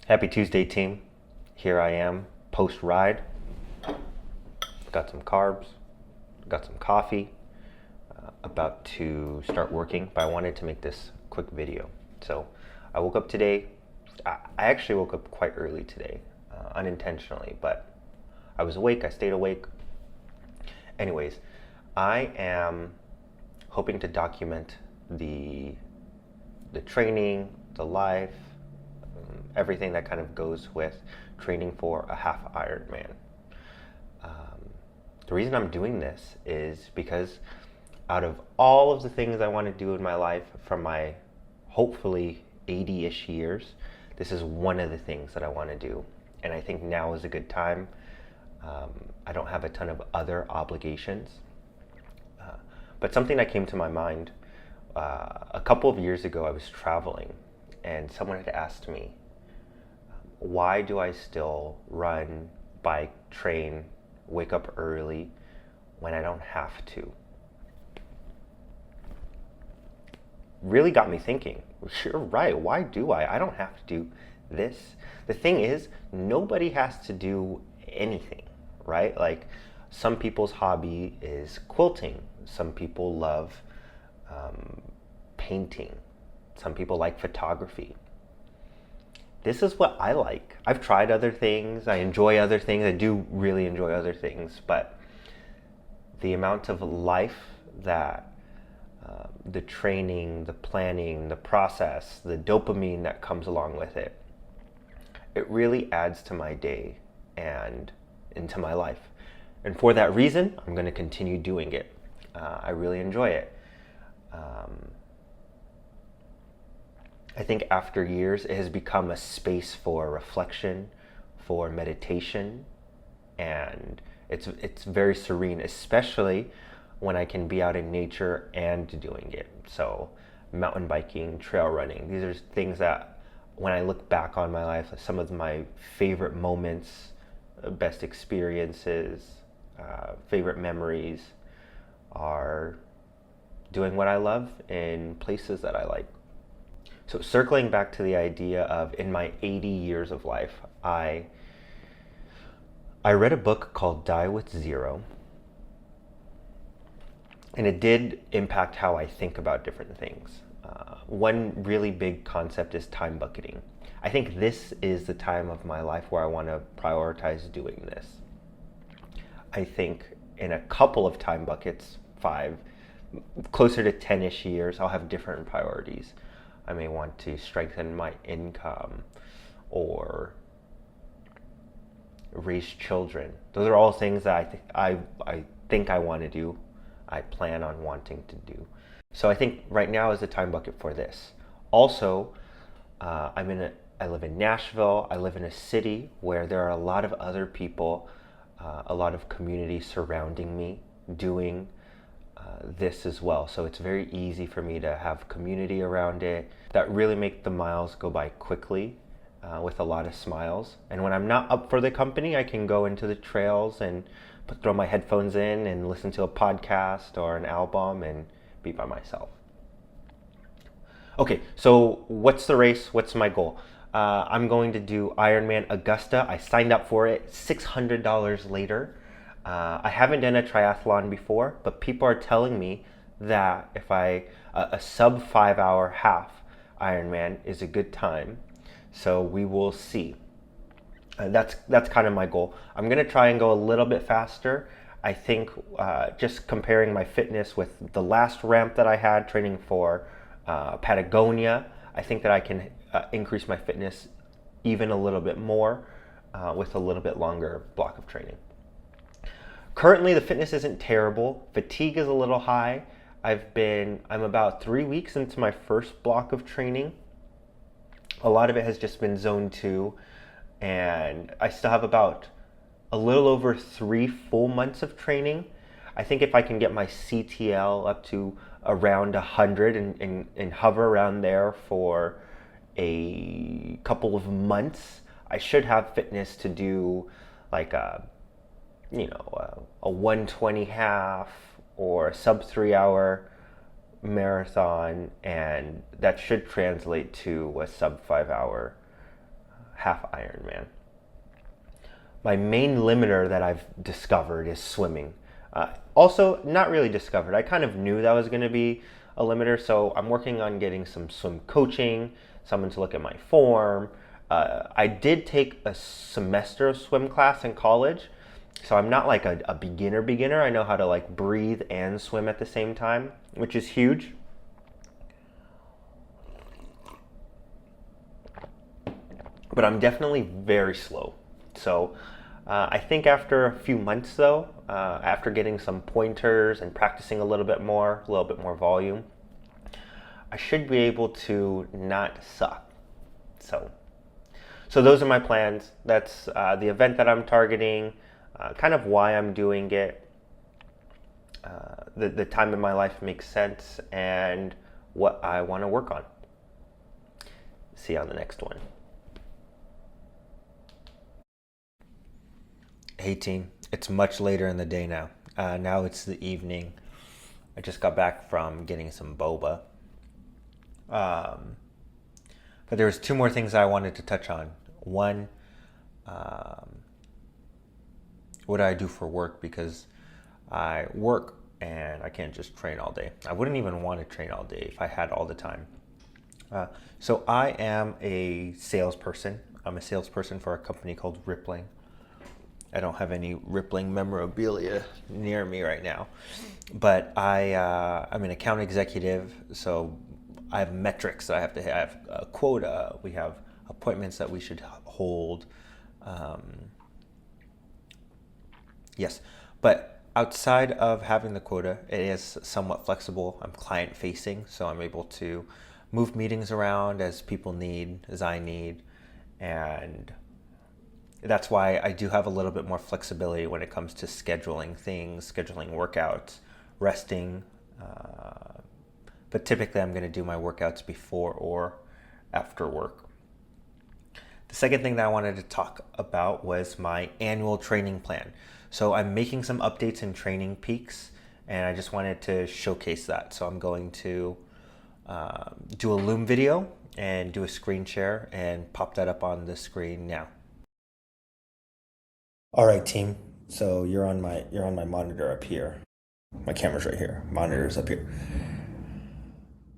Happy Tuesday, team. Here I am, post ride. Got some carbs, got some coffee, about to start working, but I wanted to make this quick video. So I woke up today. I actually woke up quite early today, unintentionally, but I was awake, I stayed awake. Anyways, I am hoping to document the training, the life, everything that kind of goes with training for a half Ironman. The reason I'm doing this is because out of all of the things I want to do in my life from my hopefully 80-ish years, this is one of the things that I want to do. And I think now is a good time. I don't have a ton of other obligations. But something that came to my mind, a couple of years ago I was traveling and someone had asked me, why do I still run, bike, train, wake up early when I don't have to? Really got me thinking. You're right, why do I? I don't have to do this. The thing is, nobody has to do anything, right? Like, some people's hobby is quilting. Some people love painting. Some people like photography. This is what I like. I've tried other things. I enjoy other things. I do really enjoy other things. But the amount of life that the training, the planning, the process, the dopamine that comes along with it, it really adds to my day and into my life. And for that reason, I'm going to continue doing it. I really enjoy it. I think after years, it has become a space for reflection, for meditation, and it's very serene, especially when I can be out in nature and doing it. So mountain biking, trail running, these are things that when I look back on my life, some of my favorite moments, best experiences, favorite memories are doing what I love in places that I like. So circling back to the idea of in my 80 years of life, I read a book called Die with Zero, and it did impact how I think about different things. One really big concept is time bucketing. I think this is the time of my life where I want to prioritize doing this. I think in a couple of time buckets, 5, closer to 10-ish years, I'll have different priorities. I may want to strengthen my income or raise children. Those are all things that I think I want to do. I plan on wanting to do. So I think right now is the time bucket for this. Also, I live in Nashville. I live in a city where there are a lot of other people, a lot of community surrounding me doing this as well. So it's very easy for me to have community around it that really make the miles go by quickly with a lot of smiles. And when I'm not up for the company, I can go into the trails and throw my headphones in and listen to a podcast or an album and be by myself. Okay, so what's the race? What's my goal? I'm going to do Ironman Augusta. I signed up for it $600 later. I haven't done a triathlon before, but people are telling me that if a sub 5-hour half Ironman is a good time. So we will see. That's kind of my goal. I'm going to try and go a little bit faster. I think just comparing my fitness with the last ramp that I had training for Patagonia, I think that I can increase my fitness even a little bit more with a little bit longer block of training. Currently, the fitness isn't terrible. Fatigue is a little high. I'm about 3 weeks into my first block of training. A lot of it has just been zone 2, and I still have about a little over 3 full months of training. I think if I can get my CTL up to around 100 and hover around there for a couple of months, I should have fitness to do like a 120 half or a sub 3-hour marathon, and that should translate to a sub 5-hour half Ironman. My main limiter that I've discovered is swimming. Also, not really discovered. I kind of knew that was going to be a limiter, so I'm working on getting some swim coaching, someone to look at my form. I did take a semester of swim class in college, so I'm not like a beginner. I know how to like breathe and swim at the same time, which is huge. But I'm definitely very slow. So I think after a few months though, after getting some pointers and practicing a little bit more volume, I should be able to not suck. So those are my plans. That's the event that I'm targeting, kind of why I'm doing it. The time in my life makes sense and what I want to work on. See you on the next one. Hey team, it's much later in the day now. Now it's the evening. I just got back from getting some boba. But there was two more things I wanted to touch on. One, what I do for work, because I work and I can't just train all day. I wouldn't even want to train all day if I had all the time. So I am a salesperson. I'm a salesperson for a company called Rippling. I don't have any Rippling memorabilia near me right now, but I'm an account executive, so I have metrics that I have to have, a quota. We have appointments that we should hold. Yes, but outside of having the quota, it is somewhat flexible. I'm client facing, so I'm able to move meetings around as people need, as I need, and that's why I do have a little bit more flexibility when it comes to scheduling things, scheduling workouts, resting. But typically I'm going to do my workouts before or after work. The second thing that I wanted to talk about was my annual training plan. So I'm making some updates in Training Peaks, and I just wanted to showcase that. So I'm going to do a Loom video and do a screen share and pop that up on the screen now. All right, team. So you're on my monitor up here. My camera's right here. Monitor's up here.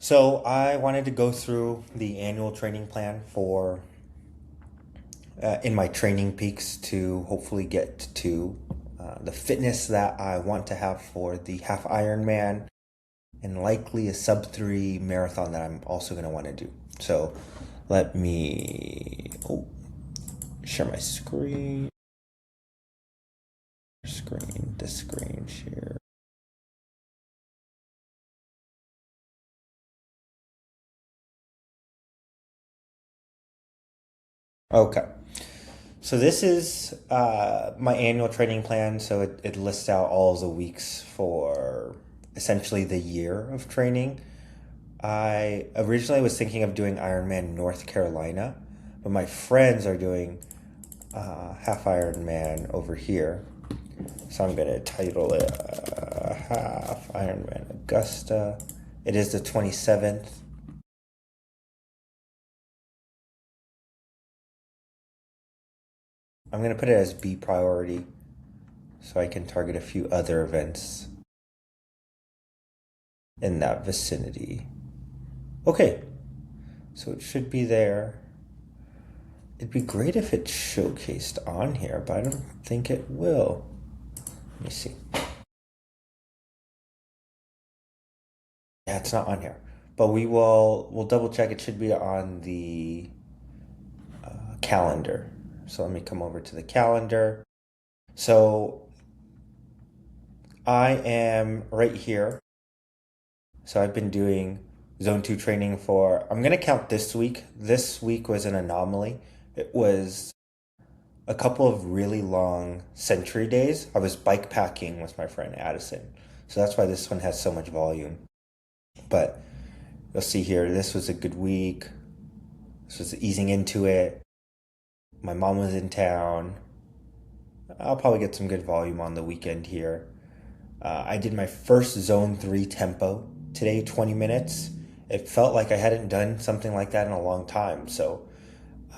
So I wanted to go through the annual training plan for in my Training Peaks to hopefully get to the fitness that I want to have for the Half Ironman and likely a sub-3 marathon that I'm also going to want to do. So let me share my screen. The screen share. Okay, so this is my annual training plan. So it lists out all of the weeks for essentially the year of training. I originally was thinking of doing Ironman North Carolina, but my friends are doing Half Ironman over here. So I'm going to title it Half Ironman Augusta. It is the 27th. I'm going to put it as B priority so I can target a few other events in that vicinity. Okay, so it should be there. It'd be great if it's showcased on here, but I don't think it will. Let me see. Yeah, it's not on here, but we'll double check. It should be on the calendar. So let me come over to the calendar. So I am right here. So I've been doing zone 2 training I'm going to count this week. This week was an anomaly. It was a couple of really long century days. I was bike packing with my friend Addison. So that's why this one has so much volume. But you'll see here, this was a good week. This was easing into it. My mom was in town. I'll probably get some good volume on the weekend here. I did my first zone 3 tempo today, 20 minutes. It felt like I hadn't done something like that in a long time. So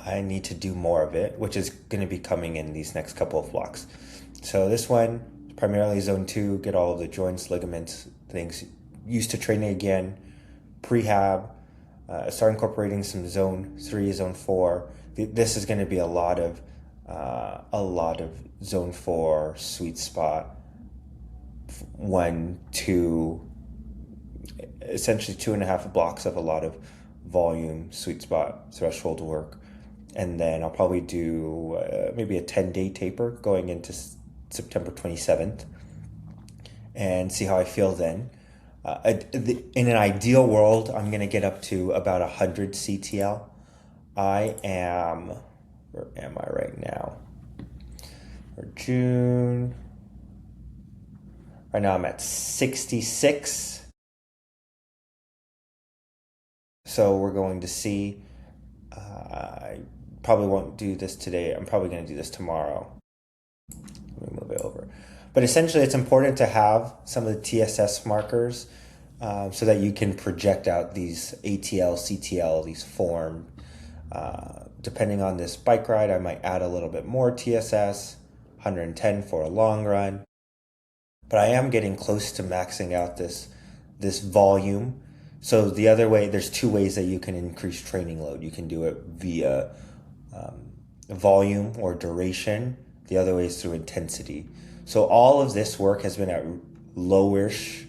I need to do more of it, which is going to be coming in these next couple of blocks. So this one, primarily zone 2, get all of the joints, ligaments, things used to training again, prehab, start incorporating some zone 3, zone 4. This is going to be a lot of zone 4 sweet spot, 1, 2, essentially 2.5 blocks of a lot of volume, sweet spot, threshold work. And then I'll probably do maybe a 10-day taper going into September 27th and see how I feel then. In an ideal world, I'm going to get up to about 100 CTL. Where am I right now? For June. Right now I'm at 66. So we're going to see. I probably won't do this today. I'm probably going to do this tomorrow. Let me move it over. But essentially, it's important to have some of the TSS markers so that you can project out these ATL, CTL, these form. Depending on this bike ride, I might add a little bit more TSS, 110 for a long run. But I am getting close to maxing out this volume. So the other way, there's 2 ways that you can increase training load. You can do it via volume or duration. The other way is through intensity. So all of this work has been at lowish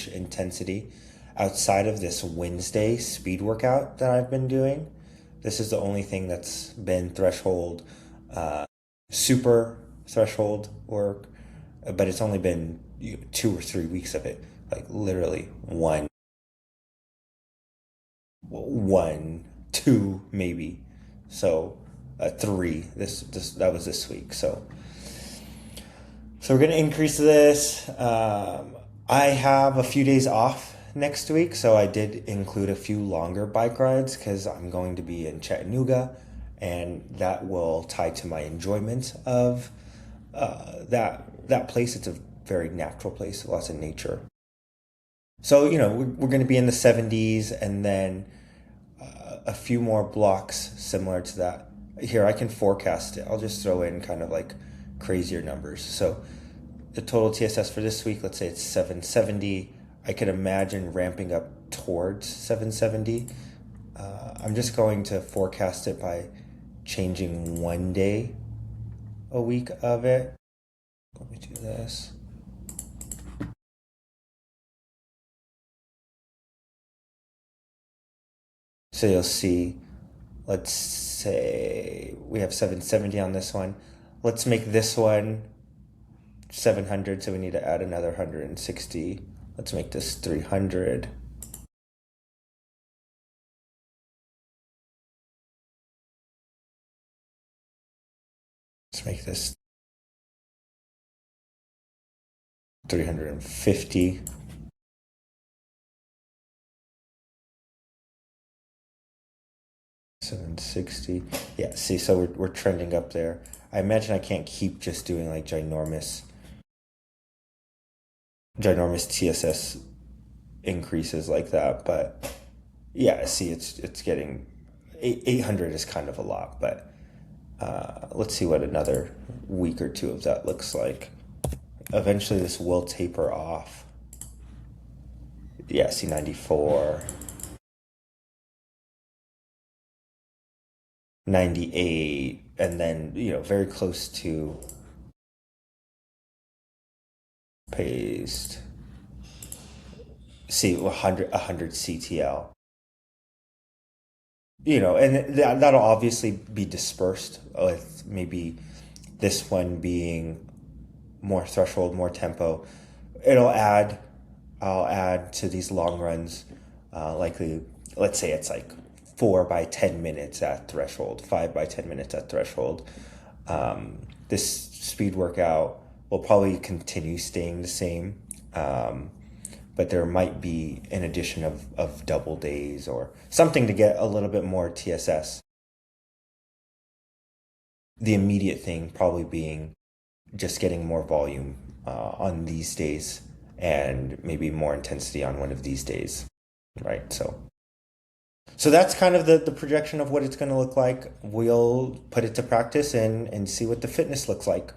intensity. Outside of this Wednesday speed workout that I've been doing, this is the only thing that's been threshold, super threshold work, but it's only been 2 or 3 weeks of it, like literally 1, 2 maybe. So 3. That was this week. So we're gonna increase this. I have a few days off next week, so I did include a few longer bike rides because I'm going to be in Chattanooga, and that will tie to my enjoyment of that place. It's a very natural place, lots of nature. So we're going to be in the 70s, and then a few more blocks similar to that. Here, I can forecast it. I'll just throw in kind of like crazier numbers. So the total TSS for this week, let's say it's 770. I could imagine ramping up towards 770. I'm just going to forecast it by changing 1 day a week of it. Let me do this. So you'll see, let's say we have 770 on this one. Let's make this one 700, so we need to add another 160. Let's make this 300. Let's make this 350. $760. Yeah, see, so we're trending up there. I imagine I can't keep just doing like ginormous TSS increases like that, but yeah, see, it's getting 800 is kind of a lot, but let's see what another week or 2 of that looks like. Eventually this will taper off. Yeah, see, 94, 98, and then very close to paste. See, 100 CTL. And that'll obviously be dispersed with maybe this one being more threshold, more tempo. I'll add to these long runs, likely, let's say it's like 4 by 10 minutes at threshold, 5 by 10 minutes at threshold. This speed workout will probably continue staying the same, but there might be an addition of double days or something to get a little bit more TSS. The immediate thing probably being just getting more volume on these days and maybe more intensity on one of these days, right? So So that's kind of the projection of what it's going to look like. We'll put it to practice and see what the fitness looks like.